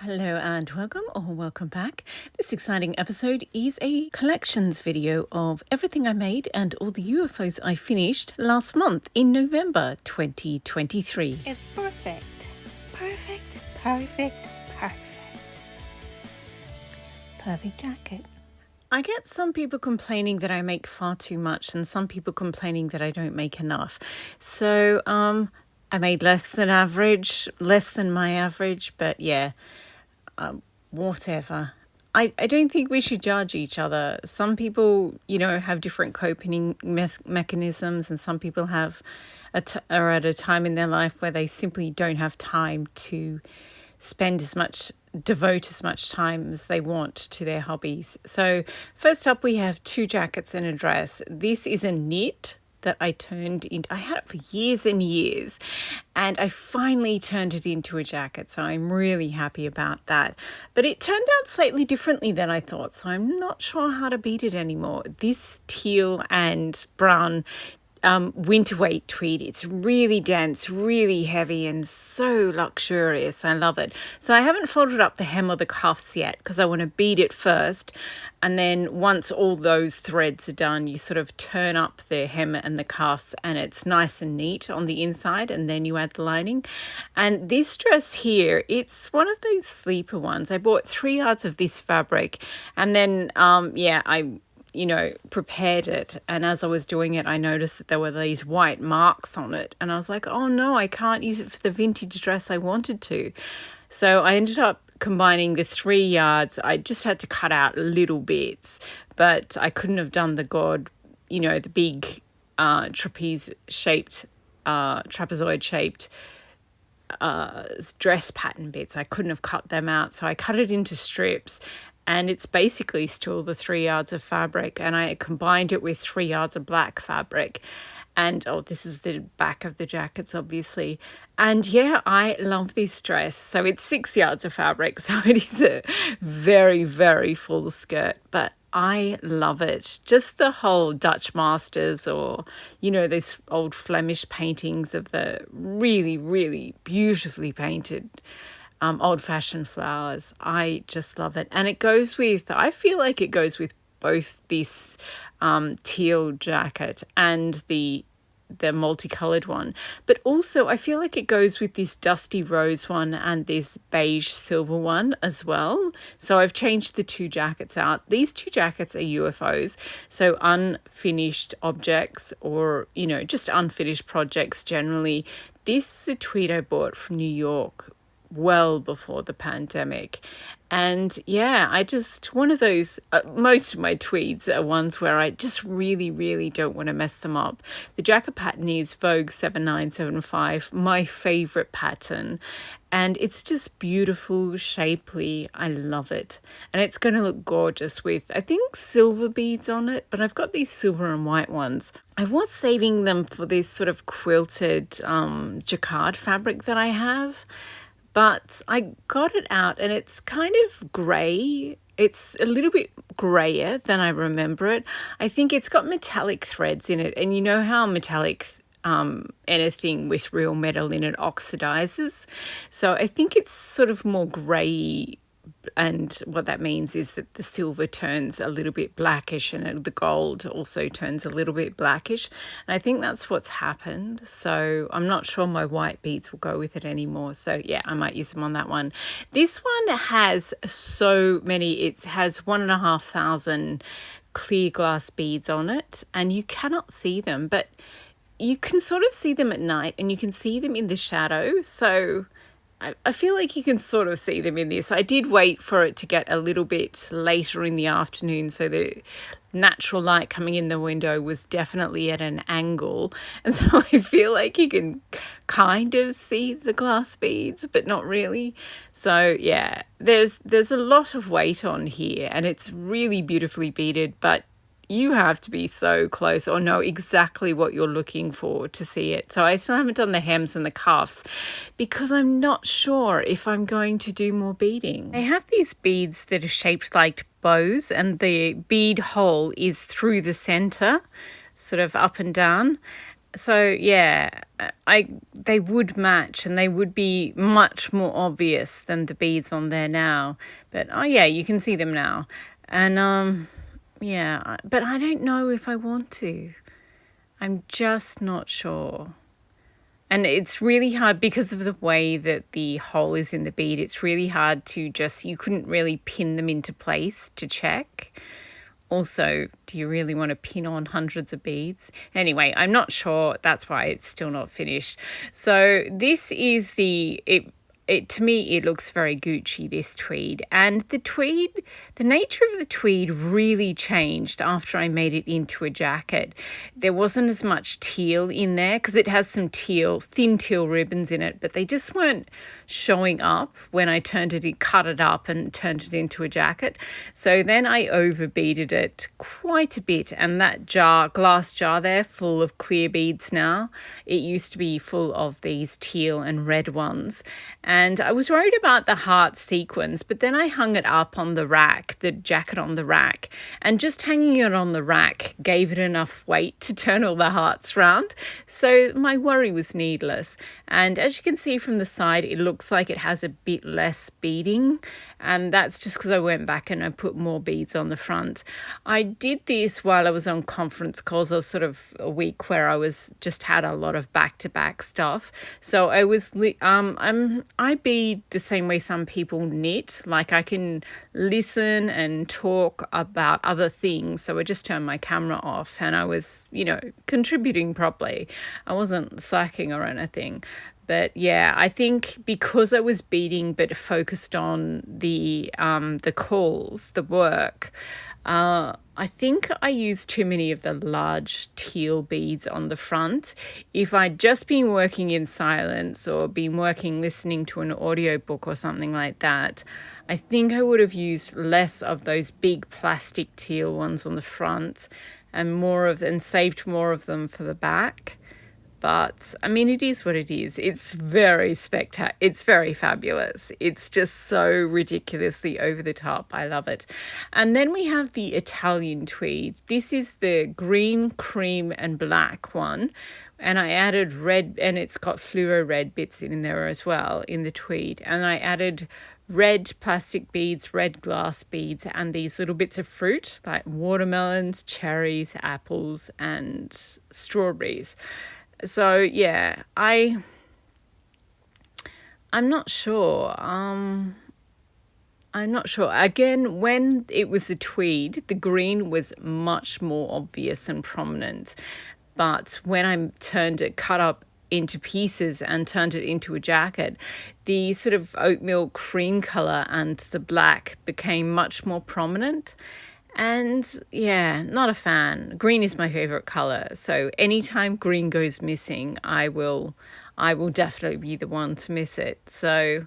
Hello and welcome back. This exciting episode is a collections video of everything I made and all the UFOs I finished last month in November 2023. It's perfect. Perfect, perfect, perfect. Perfect jacket. I get some people complaining that I make far too much and some people complaining that I don't make enough. So, I made less than my average, but yeah, whatever. I don't think we should judge each other. Some people, have different coping mechanisms, and some people are at a time in their life where they simply don't have time to devote as much time as they want to their hobbies. So first up, we have 2 jackets and a dress. This is a knit that I had it for years and years, and I finally turned it into a jacket, so I'm really happy about that. But it turned out slightly differently than I thought, so I'm not sure how to beat it anymore. This teal and brown winter weight tweed, it's really dense, really heavy, and so luxurious. I love it. So I haven't folded up the hem or the cuffs yet because I want to bead it first, and then once all those threads are done, you sort of turn up the hem and the cuffs and it's nice and neat on the inside, and then you add the lining. And this dress here, it's one of those sleeper ones. I bought 3 yards of this fabric, and then I prepared it, and as I was doing it, I noticed that there were these white marks on it, and I was like, oh no, I can't use it for the vintage dress I wanted to. So I ended up combining the 3 yards. I just had to cut out little bits, but I couldn't have done the big trapezoid shaped dress pattern bits. I couldn't have cut them out, so I cut it into strips. And it's basically still the 3 yards of fabric, and I combined it with 3 yards of black fabric. And this is the back of the jackets, obviously. And yeah, I love this dress. So it's 6 yards of fabric, so it is a very, very full skirt, but I love it. Just the whole Dutch masters, or those old Flemish paintings of the really, really beautifully painted old-fashioned flowers. I just love it. And I feel like it goes with both this teal jacket and the multicolored one, but also I feel like it goes with this dusty rose one and this beige silver one as well. So I've changed the 2 jackets out. These 2 jackets are UFOs, so unfinished objects, or just unfinished projects generally. This is a tweed I bought from New York well before the pandemic, and one of those most of my tweeds are ones where I just really, really don't want to mess them up. The jacket pattern is Vogue 7975, my favorite pattern, and it's just beautiful, shapely. I love it, and it's going to look gorgeous with, I think, silver beads on it, but I've got these silver and white ones. I was saving them for this sort of quilted jacquard fabric that I have, but I got it out and it's kind of grey. It's a little bit grayer than I remember it. I think it's got metallic threads in it, and you know how metallics, anything with real metal in it oxidizes. So I think it's sort of more grey, and what that means is that the silver turns a little bit blackish and the gold also turns a little bit blackish. And I think that's what's happened. So I'm not sure my white beads will go with it anymore. So yeah, I might use them on that one. This one has so many. It has 1,500 clear glass beads on it, and you cannot see them, but you can sort of see them at night and you can see them in the shadow. So I feel like you can sort of see them in this. I did wait for it to get a little bit later in the afternoon, so the natural light coming in the window was definitely at an angle, and so I feel like you can kind of see the glass beads, but not really. So yeah, there's a lot of weight on here, and it's really beautifully beaded, but you have to be so close or know exactly what you're looking for to see it. So I still haven't done the hems and the cuffs because I'm not sure if I'm going to do more beading. I have these beads that are shaped like bows, and the bead hole is through the center, sort of up and down. So yeah, they would match and they would be much more obvious than the beads on there now. But oh yeah, you can see them now. And yeah, but I don't know if I want to. I'm just not sure. And it's really hard because of the way that the hole is in the bead. It's really hard to just, you couldn't really pin them into place to check. Also, do you really want to pin on hundreds of beads? Anyway, I'm not sure. That's why it's still not finished. So this is it to me, it looks very Gucci, this tweed. And the nature of the tweed really changed after I made it into a jacket. There wasn't as much teal in there because it has some thin teal ribbons in it, but they just weren't showing up when I cut it up and turned it into a jacket. So then I over beaded it quite a bit, and that glass jar there, full of clear beads now. It used to be full of these teal and red ones. And I was worried about the heart sequins, but then I hung it up on the rack, the jacket on the rack, and just hanging it on the rack gave it enough weight to turn all the hearts round. So my worry was needless. And as you can see from the side, it looks like it has a bit less beading. And that's just because I went back and I put more beads on the front. I did this while I was on conference calls, or sort of a week where I was just had a lot of back-to-back stuff. So I bead the same way some people knit. Like I can listen and talk about other things. So I just turned my camera off and I was, contributing properly. I wasn't slacking or anything. But yeah, I think because I was beading but focused on the calls, the work, I think I used too many of the large teal beads on the front. If I'd just been working in silence or been listening to an audiobook or something like that, I think I would have used less of those big plastic teal ones on the front and saved more of them for the back. But I mean, it is what it is. It's very spectacular. It's very fabulous. It's just so ridiculously over the top. I love it. And then we have the Italian tweed. This is the green, cream, and black one. And I added red, and it's got fluoro red bits in there as well in the tweed. And I added red plastic beads, red glass beads, and these little bits of fruit like watermelons, cherries, apples, and strawberries. So yeah, I'm not sure. I'm not sure. Again, when it was the tweed, the green was much more obvious and prominent. But when I cut up into pieces and turned it into a jacket, the sort of oatmeal cream colour and the black became much more prominent. And yeah, not a fan. Green is my favorite color. So anytime green goes missing, I will definitely be the one to miss it. So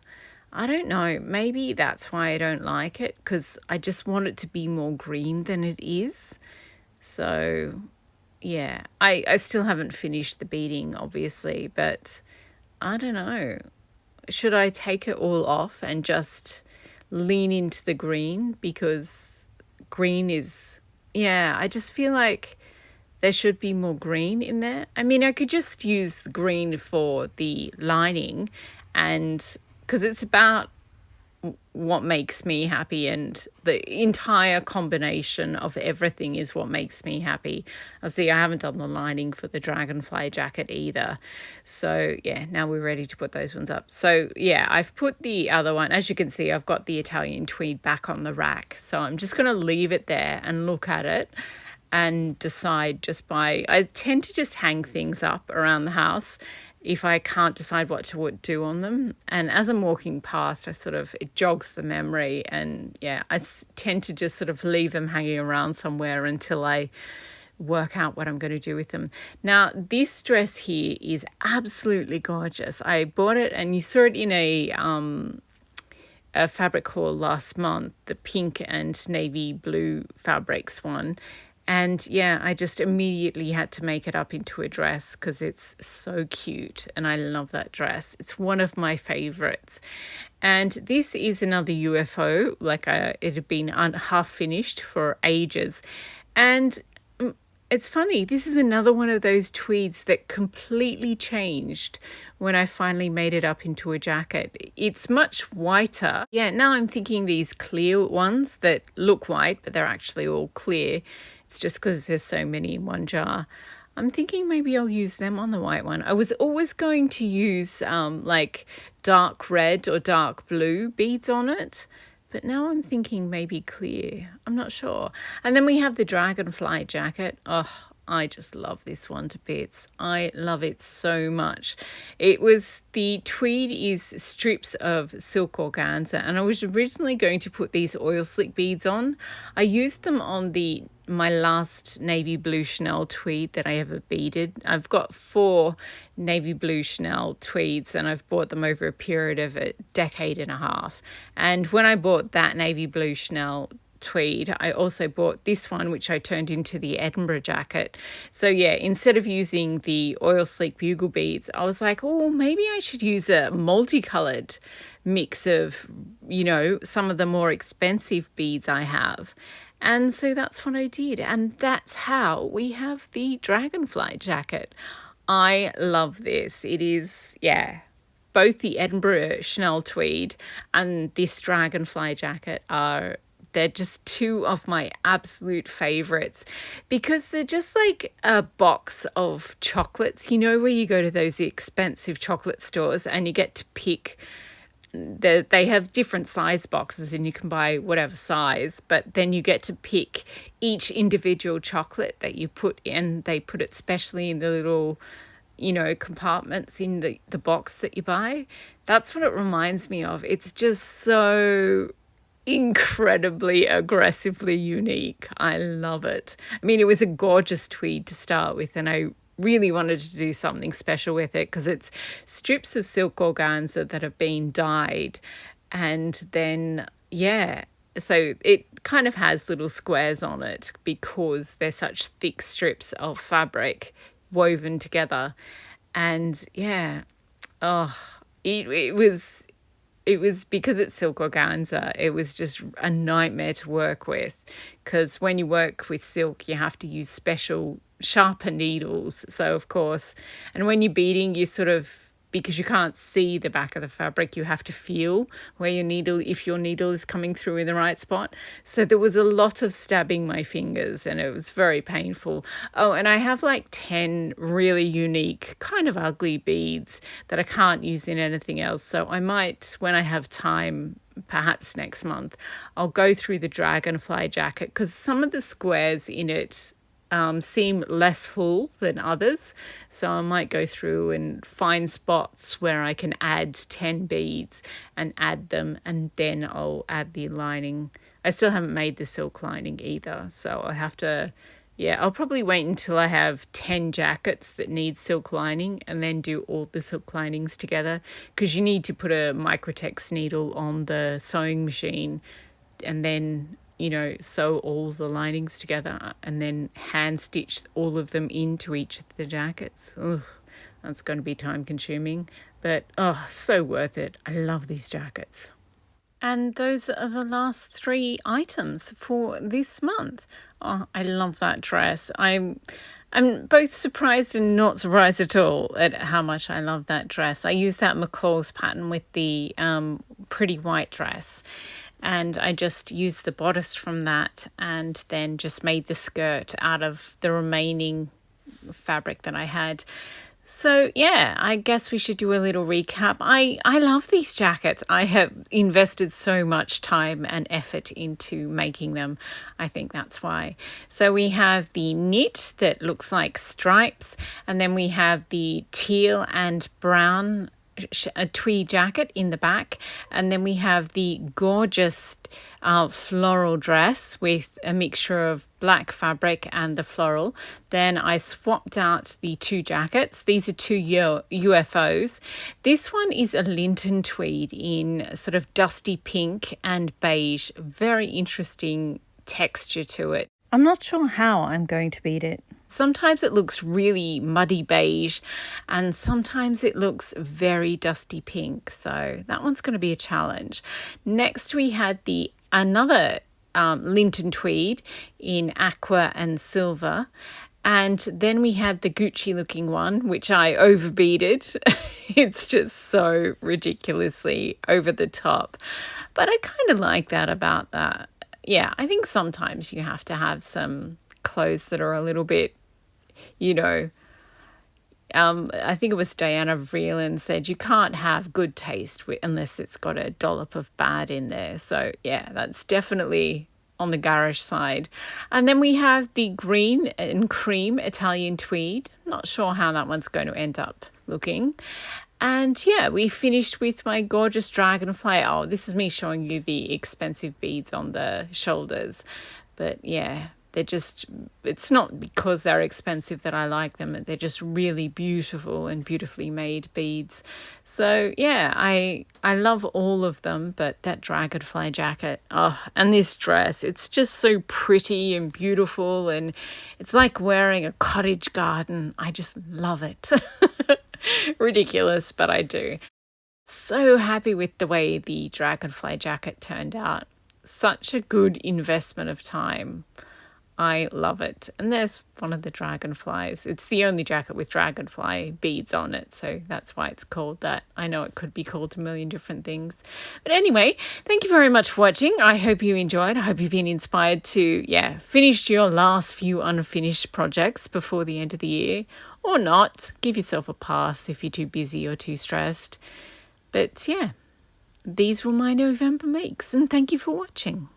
I don't know. Maybe that's why I don't like it, because I just want it to be more green than it is. So yeah, I still haven't finished the beading, obviously, but I don't know. Should I take it all off and just lean into the green? Because green is, I just feel like there should be more green in there. I mean, I could just use the green for the lining, and because it's about what makes me happy, and the entire combination of everything is what makes me happy. I haven't done the lining for the dragonfly jacket either. So yeah, now we're ready to put those ones up. So yeah, I've put the other one, as you can see, I've got the Italian tweed back on the rack. So I'm just going to leave it there and look at it and decide I tend to just hang things up around the house if I can't decide what to do on them. And as I'm walking past, it jogs the memory. And yeah, I tend to just sort of leave them hanging around somewhere until I work out what I'm going to do with them. Now, this dress here is absolutely gorgeous. I bought it, and you saw it in a fabric haul last month, the pink and navy blue fabrics one. And yeah, I just immediately had to make it up into a dress because it's so cute and I love that dress. It's one of my favorites. And this is another UFO, it had been half finished for ages. And It's funny, this is another one of those tweeds that completely changed when I finally made it up into a jacket. It's much whiter. Yeah, now I'm thinking these clear ones that look white, but they're actually all clear. It's just because there's so many in one jar. I'm thinking maybe I'll use them on the white one. I was always going to use like dark red or dark blue beads on it. But now I'm thinking maybe clear. I'm not sure. And then we have the dragonfly jacket. Oh, I just love this one to bits. I love it so much. The tweed is strips of silk organza, and I was originally going to put these oil slick beads on. I used them on my last navy blue Chanel tweed that I ever beaded. I've got 4 navy blue Chanel tweeds, and I've bought them over a period of a decade and a half. And when I bought that navy blue Chanel tweed, I also bought this one, which I turned into the Edinburgh jacket. So yeah, instead of using the oil sleek bugle beads, I was like, oh, maybe I should use a multicolored mix of, some of the more expensive beads I have. And so that's what I did. And that's how we have the dragonfly jacket. I love this. It is, both the Edinburgh Chanel tweed and this dragonfly jacket they're just 2 of my absolute favorites because they're just like a box of chocolates, where you go to those expensive chocolate stores and you get to pick. They have different size boxes and you can buy whatever size, but then you get to pick each individual chocolate that you put in. They put it specially in the little, compartments in the box that you buy. That's what it reminds me of. It's just so incredibly aggressively unique. I love it. I mean, it was a gorgeous tweed to start with, and I really wanted to do something special with it because it's strips of silk organza that have been dyed, and then so it kind of has little squares on it because they're such thick strips of fabric woven together. And it was because it's silk organza, it was just a nightmare to work with because when you work with silk, you have to use special sharper needles. So, of course, and when you're beading, you because you can't see the back of the fabric, you have to feel where if your needle is coming through in the right spot. So there was a lot of stabbing my fingers and it was very painful. Oh, and I have like 10 really unique, kind of ugly beads that I can't use in anything else. So I might, when I have time, perhaps next month, I'll go through the dragonfly jacket because some of the squares in it seem less full than others. So I might go through and find spots where I can add 10 beads and add them, and then I'll add the lining. I still haven't made the silk lining either, so I'll have to, I'll probably wait until I have 10 jackets that need silk lining and then do all the silk linings together, because you need to put a Microtex needle on the sewing machine and then sew all the linings together and then hand stitch all of them into each of the jackets. Ugh, that's going to be time consuming, but so worth it. I love these jackets. And those are the last 3 items for this month. Oh, I love that dress. I'm both surprised and not surprised at all at how much I love that dress. I used that McCall's pattern with the pretty white dress. And I just used the bodice from that and then just made the skirt out of the remaining fabric that I had. So, I guess we should do a little recap. I love these jackets. I have invested so much time and effort into making them. I think that's why. So we have the knit that looks like stripes, and then we have the teal and brown a tweed jacket in the back, and then we have the gorgeous floral dress with a mixture of black fabric and the floral. Then I swapped out the 2 jackets. These are 2 UFOs. This one is a Linton tweed in sort of dusty pink and beige. Very interesting texture to it. I'm not sure how I'm going to bead it. Sometimes it looks really muddy beige and sometimes it looks very dusty pink. So that one's going to be a challenge. Next we had another Linton tweed in aqua and silver. And then we had the Gucci looking one, which I overbeaded. It's just so ridiculously over the top. But I kind of like that about that. Yeah, I think sometimes you have to have some clothes that are a little bit, you know, I think it was Diana Vreeland said you can't have good taste unless it's got a dollop of bad in there. So yeah, that's definitely on the garish side. And then we have the green and cream Italian tweed. Not sure how that one's going to end up looking. And yeah, we finished with my gorgeous dragonfly. Oh, this is me showing you the expensive beads on the shoulders. But yeah, it's not because they're expensive that I like them. They're just really beautiful and beautifully made beads. So yeah, I love all of them, but that dragonfly jacket, oh, and this dress, it's just so pretty and beautiful, and it's like wearing a cottage garden. I just love it. Ridiculous, but I do. So happy with the way the dragonfly jacket turned out. Such a good investment of time. I love it. And there's one of the dragonflies. It's the only jacket with dragonfly beads on it, so that's why it's called that. I know it could be called a million different things. But anyway, thank you very much for watching. I hope you enjoyed. I hope you've been inspired to, finish your last few unfinished projects before the end of the year. Or not. Give yourself a pass if you're too busy or too stressed. But yeah, these were my November makes, and thank you for watching.